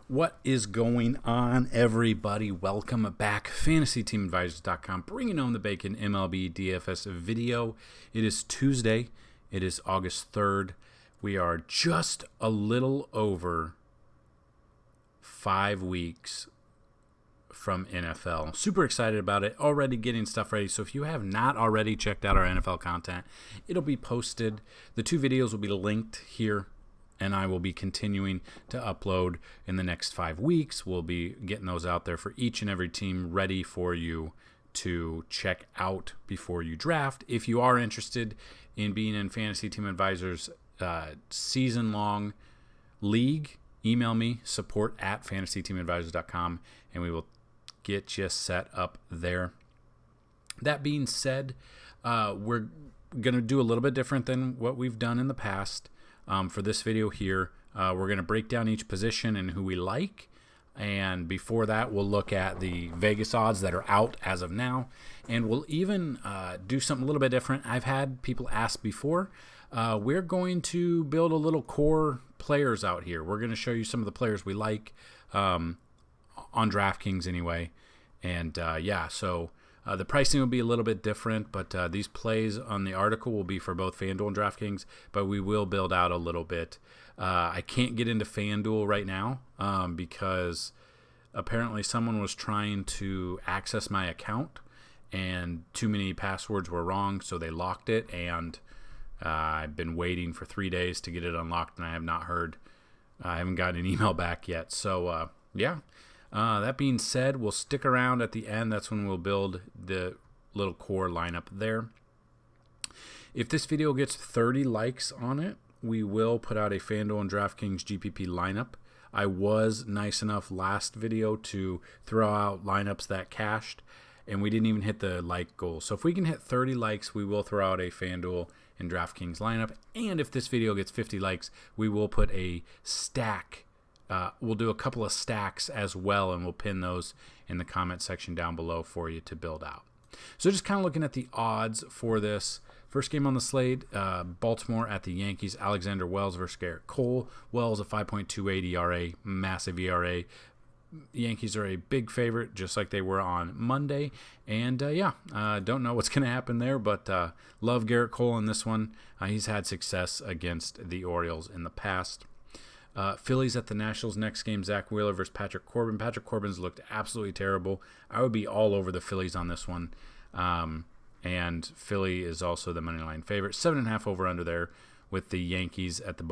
What is going on, everybody? Welcome back. FantasyTeamAdvisors.com, bringing home the bacon MLB DFS video. It is Tuesday. It is August 3rd. We are just a little over 5 weeks from NFL. Super excited about it. Already getting stuff ready. So if you have not already checked out our NFL content, it'll be posted. The two videos will be linked here, and I will be continuing to upload in the next 5 weeks. We'll be getting those out there for each and every team, ready for you to check out before you draft. If you are interested in being in Fantasy Team Advisors season-long league, email me, support@fantasyteamadvisors.com, and we will get you set up there. That being said, we're going to do a little bit different than what we've done in the past. For this video here, we're going to break down each position and who we like. And before that, we'll look at the Vegas odds that are out as of now. And we'll even do something a little bit different. I've had people ask before. We're going to build a little core players out here. We're going to show you some of the players we like on DraftKings anyway. And so the pricing will be a little bit different, but these plays on the article will be for both Fanduel and DraftKings, but we will build out a little bit. I can't get into Fanduel right now because apparently someone was trying to access my account and too many passwords were wrong, so they locked it, and I've been waiting for 3 days to get it unlocked, and I have not heard. I haven't gotten an email back yet, so that being said, we'll stick around at the end. That's when we'll build the little core lineup there. If this video gets 30 likes on it, we will put out a Fanduel and DraftKings GPP lineup. I was nice enough last video to throw out lineups that cashed, and we didn't even hit the like goal. So if we can hit 30 likes, we will throw out a Fanduel and DraftKings lineup. And if this video gets 50 likes, we will put a stack. We'll do a couple of stacks as well, and we'll pin those in the comment section down below for you to build out. So just kind of looking at the odds for this. First game on the slate, Baltimore at the Yankees. Alexander Wells versus Garrett Cole. Wells a 5.28 ERA, massive ERA. Yankees are a big favorite, just like they were on Monday. And don't know what's going to happen there, but love Garrett Cole in this one. He's had success against the Orioles in the past. Phillies at the Nationals next game, Zach Wheeler versus Patrick Corbin. Patrick Corbin's looked absolutely terrible. I would be all over the Phillies on this one. And Philly is also the money line favorite. 7.5 over under there with the Yankees at the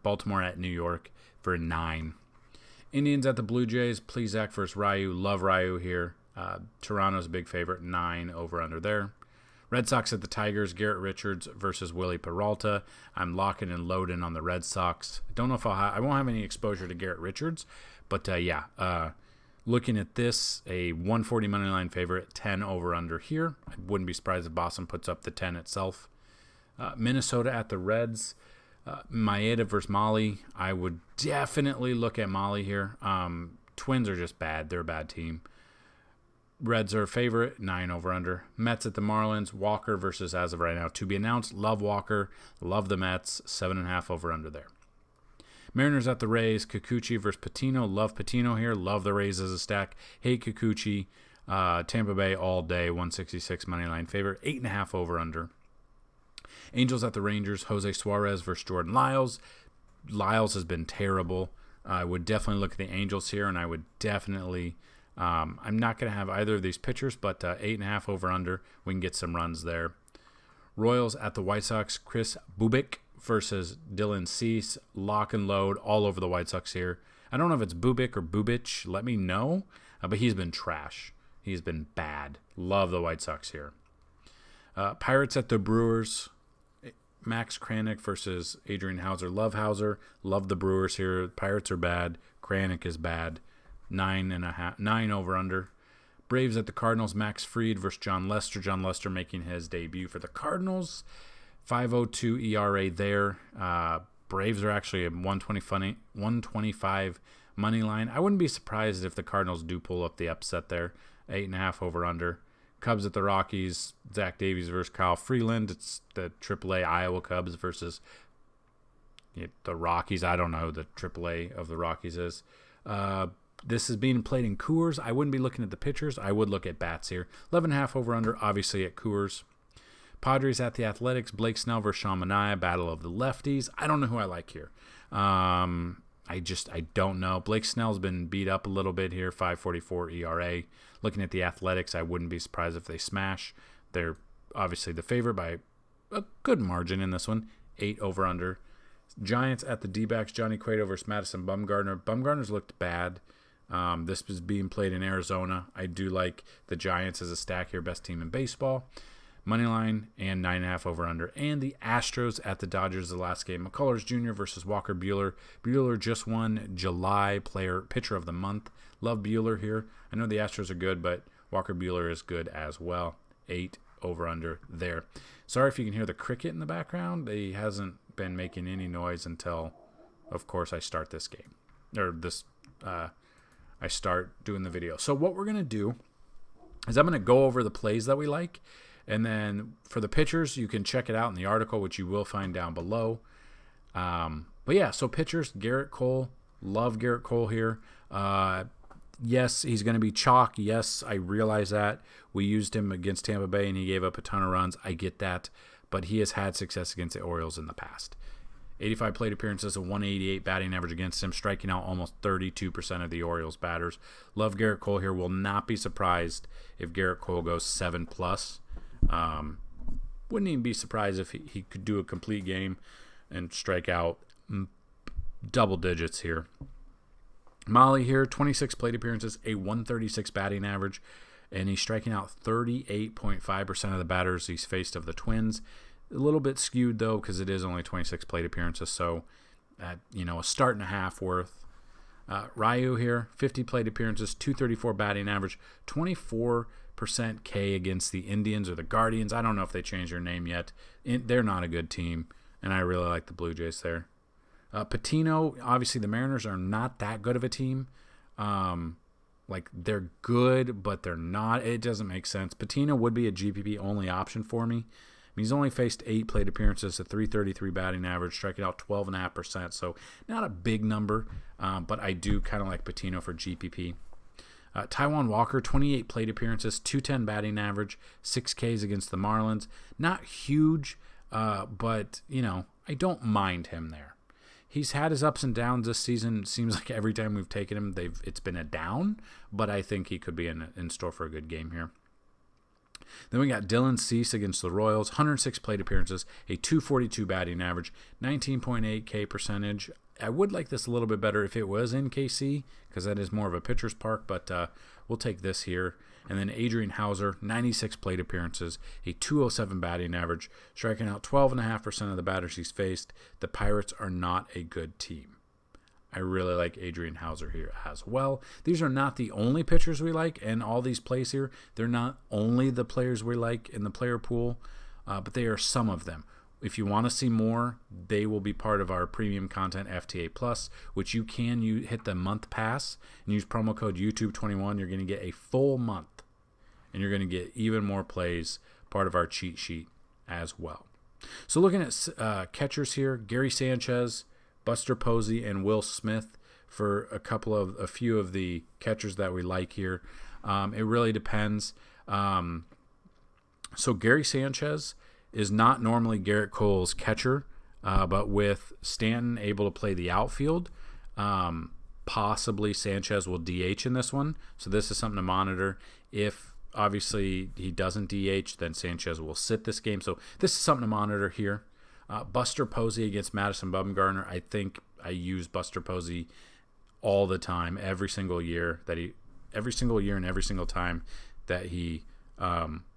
Baltimore at New York for 9. Indians at the Blue Jays, Plesac versus Ryu. Love Ryu here. Toronto's a big favorite, 9 over under there. Red Sox at the Tigers, Garrett Richards versus Willie Peralta. I'm locking and loading on the Red Sox. I don't know if I won't have any exposure to Garrett Richards, but looking at this, a 140 money line favorite, 10 over under here. I wouldn't be surprised if Boston puts up the 10 itself. Minnesota at the Reds, Maeda versus Molly. I would definitely look at Molly here. Twins are just bad. They're a bad team. Reds are a favorite, 9 over under. Mets at the Marlins, Walker versus, as of right now, to be announced. Love Walker, love the Mets, 7.5 over under there. Mariners at the Rays, Kikuchi versus Patino. Love Patino here, love the Rays as a stack. Hate Kikuchi. Tampa Bay all day, 166 money line favorite, 8.5 over under. Angels at the Rangers, Jose Suarez versus Jordan Lyles. Lyles has been terrible. I would definitely look at the Angels here, and I would definitely... I'm not going to have either of these pitchers, but 8.5 over under. We can get some runs there. Royals at the White Sox, Chris Bubic versus Dylan Cease. Lock and load all over the White Sox here. I don't know if it's Bubic or Bubich. Let me know. But he's been trash. He's been bad. Love the White Sox here. Pirates at the Brewers. Max Kranick versus Adrian Hauser. Love Hauser. Love the Brewers here. Pirates are bad. Kranick is bad. 9 over under. Braves at the Cardinals, Max Fried versus John Lester. John Lester making his debut for the Cardinals. 5.02 ERA there. Braves are actually a 125 money line. I wouldn't be surprised if the Cardinals do pull up the upset there. 8.5 over under. Cubs at the Rockies, Zach Davies versus Kyle Freeland. It's the AAA Iowa Cubs versus the Rockies. I don't know who the AAA of the Rockies is. This is being played in Coors. I wouldn't be looking at the pitchers. I would look at bats here. 11.5 over under, obviously at Coors. Padres at the Athletics. Blake Snell versus Sean Manaea. Battle of the lefties. I don't know who I like here. I don't know. Blake Snell's been beat up a little bit here. 5.44 ERA. Looking at the Athletics, I wouldn't be surprised if they smash. They're obviously the favorite by a good margin in this one. 8 over under. Giants at the D-backs. Johnny Cueto versus Madison Bumgarner. Bumgarner's looked bad. This is being played in Arizona. I do like the Giants as a stack here. Best team in baseball. Moneyline and 9.5 over under. And the Astros at the Dodgers, the last game. McCullers Jr. versus Walker Buehler. Buehler just won July Pitcher of the Month. Love Buehler here. I know the Astros are good, but Walker Buehler is good as well. 8 over under there. Sorry if you can hear the cricket in the background. He hasn't been making any noise until, of course, I start this game. Or this, I start doing the video. So what we're going to do is I'm going to go over the plays that we like. And then for the pitchers, you can check it out in the article, which you will find down below. But yeah, so pitchers, Garrett Cole. Love Garrett Cole here. Yes, he's going to be chalk. Yes, I realize that. We used him against Tampa Bay, and he gave up a ton of runs. I get that. But he has had success against the Orioles in the past. 85 plate appearances, a 188 batting average against him, striking out almost 32% of the Orioles batters. Love Garrett Cole here. Will not be surprised if Garrett Cole goes 7+. Wouldn't even be surprised if he could do a complete game and strike out double digits here. Molly here, 26 plate appearances, a 136 batting average, and he's striking out 38.5% of the batters he's faced of the Twins. A little bit skewed, though, because it is only 26 plate appearances, so a start and a half worth. Ryu here, 50 plate appearances, 234 batting average, 24% K against the Indians or the Guardians. I don't know if they changed their name yet. They're not a good team, and I really like the Blue Jays there. Patino, obviously the Mariners are not that good of a team. They're good, but they're not. It doesn't make sense. Patino would be a GPP only option for me. He's only faced 8 plate appearances, a 333 batting average, striking out 12.5%. So not a big number, but I do kind of like Patino for GPP. Taijuan Walker, 28 plate appearances, 210 batting average, 6 Ks against the Marlins. Not huge, but, I don't mind him there. He's had his ups and downs this season. Seems like every time we've taken him, it's been a down, but I think he could be in store for a good game here. Then we got Dylan Cease against the Royals, 106 plate appearances, a 242 batting average, 19.8 K percentage. I would like this a little bit better if it was in KC, because that is more of a pitcher's park, but we'll take this here. And then Adrian Hauser, 96 plate appearances, a 207 batting average, striking out 12.5% of the batters he's faced. The Pirates are not a good team. I really like Adrian Hauser here as well. These are not the only pitchers we like, and all these plays here, they're not only the players we like in the player pool, but they are some of them. If you want to see more, they will be part of our premium content FTA Plus, which you can hit the month pass and use promo code YouTube21. You're going to get a full month, and you're going to get even more plays, part of our cheat sheet as well. So looking at catchers here, Gary Sanchez, Buster Posey, and Will Smith for a few of the catchers that we like here. It really depends. So Gary Sanchez is not normally Garrett Cole's catcher, but with Stanton able to play the outfield, possibly Sanchez will DH in this one. So this is something to monitor. If obviously he doesn't DH, then Sanchez will sit this game. So this is something to monitor here. Buster Posey against Madison Bumgarner. I think I use Buster Posey all the time, every single year and every single time that he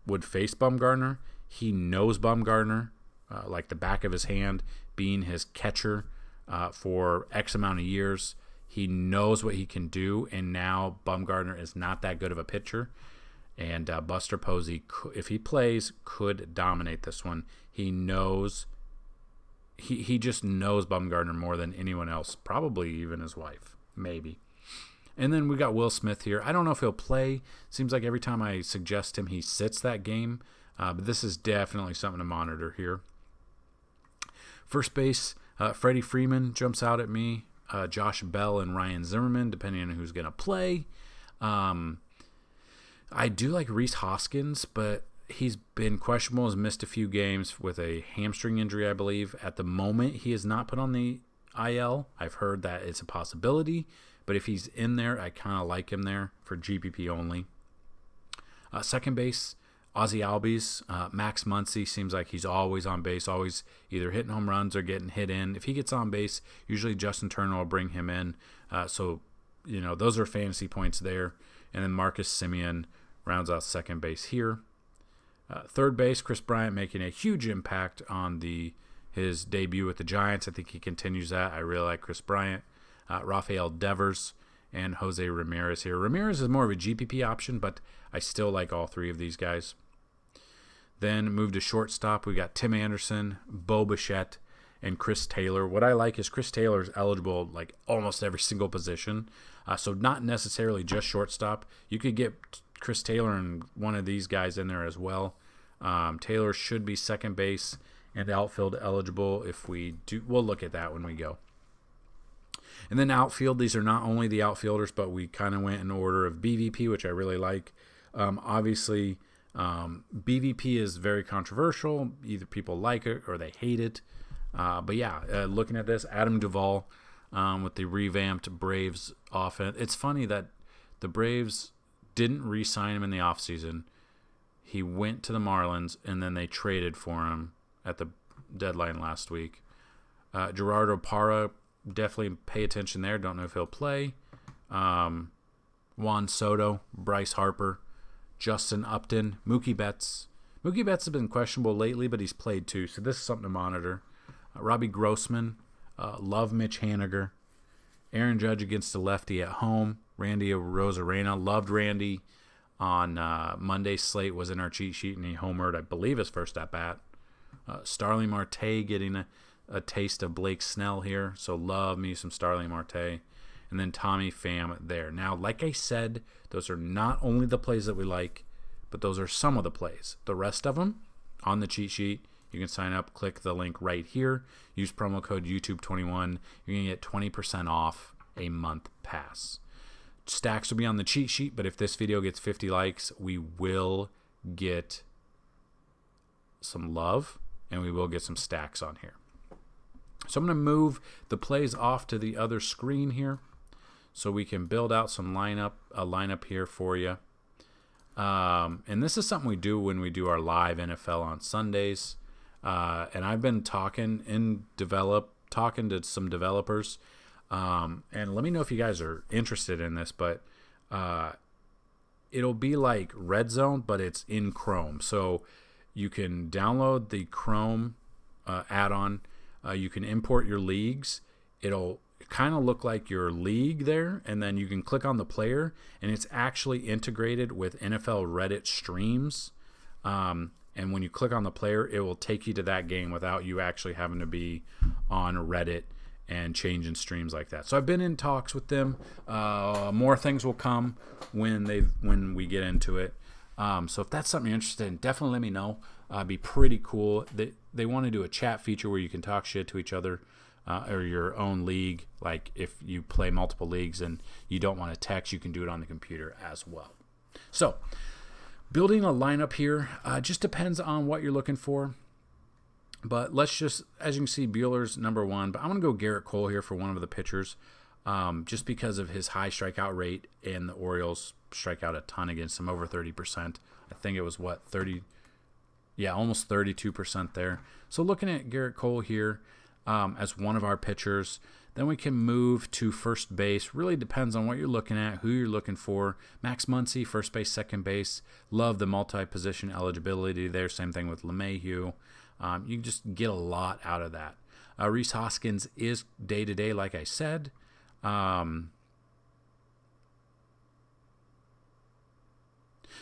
would face Bumgarner. He knows Bumgarner like the back of his hand, being his catcher for X amount of years. He knows what he can do, and now Bumgarner is not that good of a pitcher. And Buster Posey, if he plays, could dominate this one. He knows. He just knows Bumgarner more than anyone else, probably even his wife, maybe. And then we got Will Smith here. I don't know if he'll play. Seems like every time I suggest him, he sits that game. But this is definitely something to monitor here. First base, Freddie Freeman jumps out at me. Josh Bell and Ryan Zimmerman, depending on who's going to play. I do like Rhys Hoskins, but he's been questionable, has missed a few games with a hamstring injury, I believe. At the moment, he is not put on the IL. I've heard that it's a possibility, but if he's in there, I kind of like him there for GPP only. Second base, Ozzie Albies. Max Muncy seems like he's always on base, always either hitting home runs or getting hit in. If he gets on base, usually Justin Turner will bring him in. So, those are fantasy points there. And then Marcus Semien rounds out second base here. Third base, Chris Bryant making a huge impact on his debut with the Giants. I think he continues that. I really like Chris Bryant. Rafael Devers and Jose Ramirez here. Ramirez is more of a GPP option, but I still like all three of these guys. Then move to shortstop. We got Tim Anderson, Bo Bichette, and Chris Taylor. What I like is Chris Taylor is eligible like almost every single position. So not necessarily just shortstop. You could get Chris Taylor and one of these guys in there as well. Taylor should be second base and outfield eligible if we do. We'll look at that when we go. And then outfield, these are not only the outfielders, but we kind of went in order of BVP, which I really like. Obviously, BVP is very controversial. Either people like it or they hate it. But yeah, looking at this, Adam Duvall with the revamped Braves offense. It's funny that the Braves didn't re-sign him in the offseason. He went to the Marlins, and then they traded for him at the deadline last week. Gerardo Parra, definitely pay attention there. Don't know if he'll play. Juan Soto, Bryce Harper, Justin Upton, Mookie Betts. Mookie Betts has been questionable lately, but he's played too, so this is something to monitor. Robbie Grossman, love Mitch Haniger. Aaron Judge against the lefty at home. Randy Arozarena, loved Randy on Monday's slate, was in our cheat sheet, and he homered, I believe, his first at-bat. Starling Marte getting a taste of Blake Snell here, so love me some Starling Marte. And then Tommy Pham there. Now, like I said, those are not only the plays that we like, but those are some of the plays. The rest of them on the cheat sheet. You can sign up, click the link right here, use promo code YouTube21. You're going to get 20% off a month pass. Stacks will be on the cheat sheet, but if this video gets 50 likes, we will get some love, and we will get some stacks on here. So I'm going to move the plays off to the other screen here so we can build out a lineup here for you. And this is something we do when we do our live NFL on Sundays. And I've been talking to some developers. And let me know if you guys are interested in this, but it'll be like Red Zone, but it's in Chrome. So you can download the Chrome add-on. You can import your leagues. It'll kind of look like your league there, and then you can click on the player, and it's actually integrated with NFL Reddit streams. And when you click on the player, it will take you to that game without you actually having to be on Reddit and changing streams like that. So I've been in talks with them. More things will come when we get into it. So if that's something you're interested in, definitely let me know. It'd be pretty cool. They want to do a chat feature where you can talk shit to each other or your own league. Like if you play multiple leagues and you don't want to text, you can do it on the computer as well. So building a lineup here just depends on what you're looking for. But let's just, as you can see, Bueller's number one. But I'm going to go Garrett Cole here for one of the pitchers just because of his high strikeout rate, and the Orioles strike out a ton against him, over 30%. I think it was, almost 32% there. So looking at Garrett Cole here as one of our pitchers. Then we can move to first base. Really depends on what you're looking at, who you're looking for. Max Muncy, first base, second base. Love the multi-position eligibility there. Same thing with LeMahieu. You can just get a lot out of that. Rhys Hoskins is day-to-day, like I said.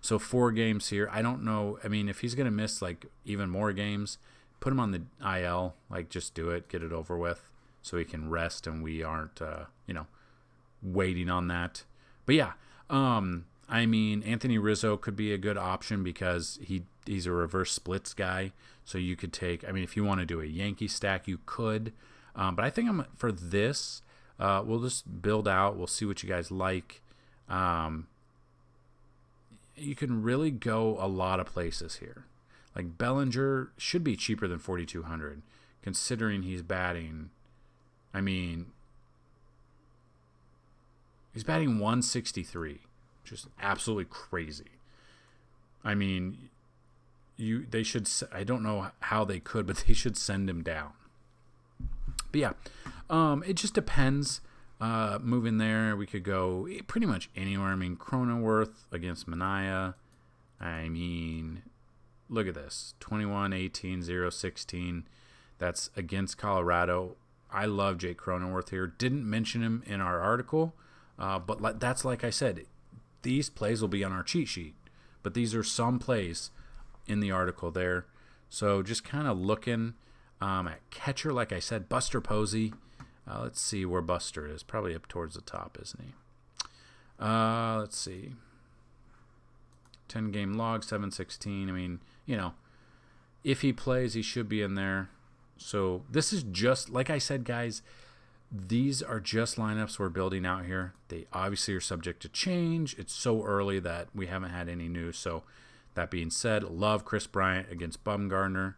So 4 games here. I don't know. I mean, if he's going to miss like even more games, put him on the IL. Like, just do it. Get it over with so he can rest and we aren't, waiting on that. But yeah, I mean, Anthony Rizzo could be a good option because he's a reverse splits guy. So you could take, I mean, if you want to do a Yankee stack, you could. But I think for this, we'll just build out. We'll see what you guys like. You can really go a lot of places here. Like Bellinger should be cheaper than 4,200, considering he's batting. I mean, he's batting 163, just absolutely crazy. I mean, they should. I don't know how they could, but they should send him down. But yeah, it just depends. Moving there, we could go pretty much anywhere. I mean, Cronenworth against Manaea. I mean, look at this. 21, 18, 0, 16. That's against Colorado. I love Jake Cronenworth here. Didn't mention him in our article, but that's like I said. These plays will be on our cheat sheet. But these are some plays in the article there. So just kind of looking at catcher, like I said, Buster Posey. Let's see where Buster is. Probably up towards the top, isn't he? Let's see. 10-game log, 716. I mean, if he plays, he should be in there. So this is just, like I said, guys, these are just lineups we're building out here. They obviously are subject to change. It's so early that we haven't had any news. So that being said, love Chris Bryant against Bumgarner.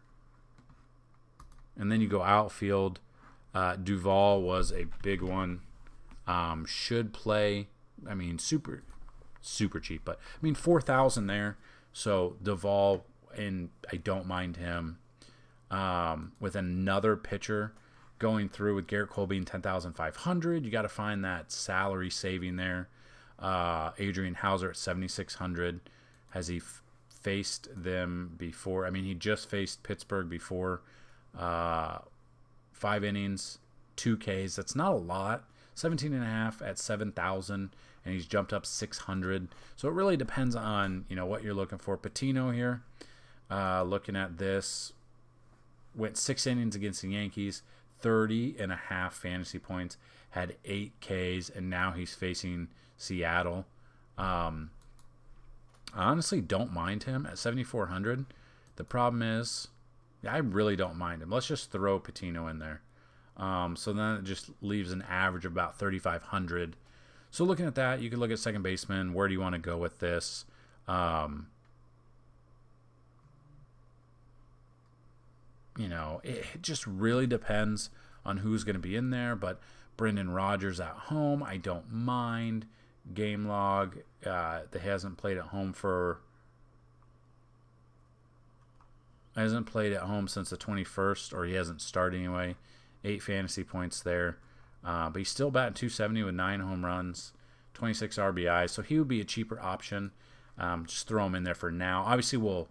And then you go outfield. Duvall was a big one. Should play. I mean, super cheap, but I mean 4,000 there. So Duvall, and I don't mind him. With another pitcher going through with Garrett Cole being 10,500, you got to find that salary saving there. Adrian Hauser at 7,600. Has he faced them before? I mean, he just faced Pittsburgh before. 5 innings, 2 Ks. That's not a lot. 17.5 at 7,000, and he's jumped up 600. So it really depends on what you're looking for. Patino here, looking at this, went 6 innings against the Yankees, 30.5 fantasy points, had 8 Ks, and now he's facing Seattle. I honestly don't mind him at 7,400. The problem is, I really don't mind him. Let's just throw Patino in there. So then it just leaves an average of about 3,500. So looking at that, you can look at second baseman. Where do you want to go with this? It just really depends on who's going to be in there. But Brendan Rodgers at home, I don't mind. Game log, that hasn't played at home since the 21st, or he hasn't started anyway. 8 fantasy points there. But he's still batting 270 with 9 home runs, 26 RBIs. So he would be a cheaper option. Just throw him in there for now. Obviously, we'll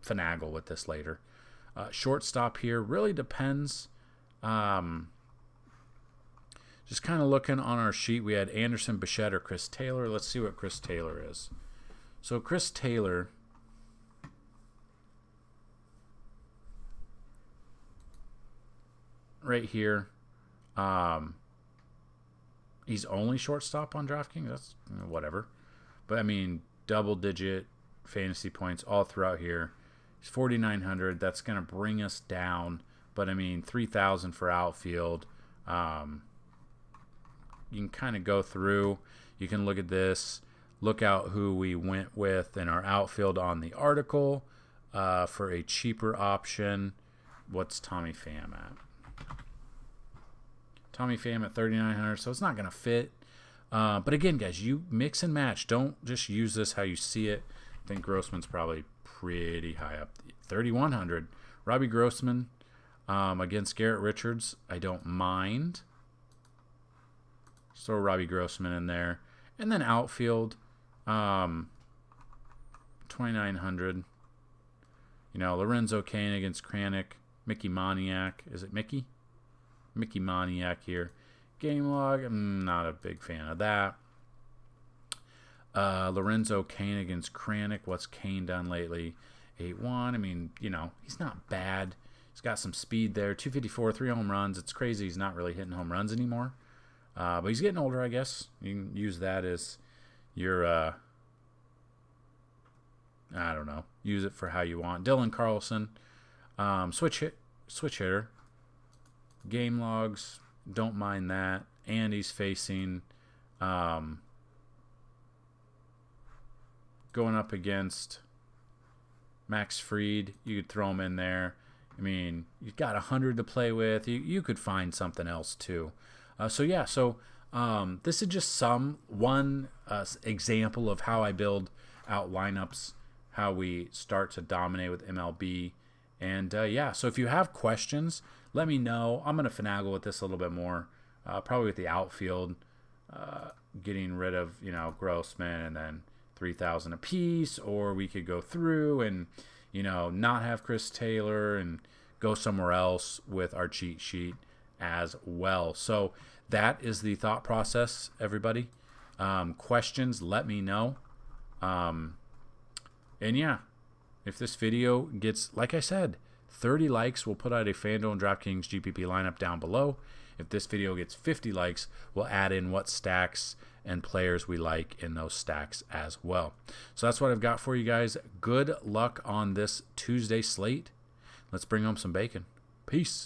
finagle with this later. Shortstop here really depends. Just kind of looking on our sheet, we had Anderson, Bichette, or Chris Taylor. Let's see what Chris Taylor is. So Chris Taylor, right here, he's only shortstop on DraftKings. That's whatever. But I mean, double-digit fantasy points all throughout here. He's 4,900. That's going to bring us down. But I mean, 3,000 for outfield. You can kind of go through. You can look at this. Look out who we went with in our outfield on the article for a cheaper option. What's Tommy Pham at? Tommy Pham at 3,900, so it's not going to fit. But again, guys, you mix and match. Don't just use this how you see it. I think Grossman's probably pretty high up. 3,100. Robbie Grossman against Garrett Richards. I don't mind. Just throw Robbie Grossman in there. And then outfield, 2,900. Lorenzo Cain against Kranick. Mickey Moniak. Is it Mickey? Mickey Moniak here. Game log, I'm not a big fan of that. Lorenzo Cain against Kranick. What's Cain done lately? 8-1. I mean, he's not bad. He's got some speed there. 254, 3 home runs. It's crazy he's not really hitting home runs anymore. But he's getting older, I guess. You can use that as your, I don't know. Use it for how you want. Dylan Carlson, switch hitter. Game logs, don't mind that. and he's facing going up against Max Fried. You could throw him in there. I mean, you've got 100 to play with. You could find something else too. So this is just one example of how I build out lineups, how we start to dominate with MLB. And so if you have questions, let me know. I'm going to finagle with this a little bit more, probably with the outfield, getting rid of, Grossman and then 3,000 apiece, or we could go through and, not have Chris Taylor and go somewhere else with our cheat sheet as well. So that is the thought process, everybody. Questions, let me know. If this video gets, like I said, 30 likes, we'll put out a Fanduel and DraftKings GPP lineup down below. If this video gets 50 likes, we'll add in what stacks and players we like in those stacks as well. So that's what I've got for you guys. Good luck on this Tuesday slate. Let's bring home some bacon. Peace.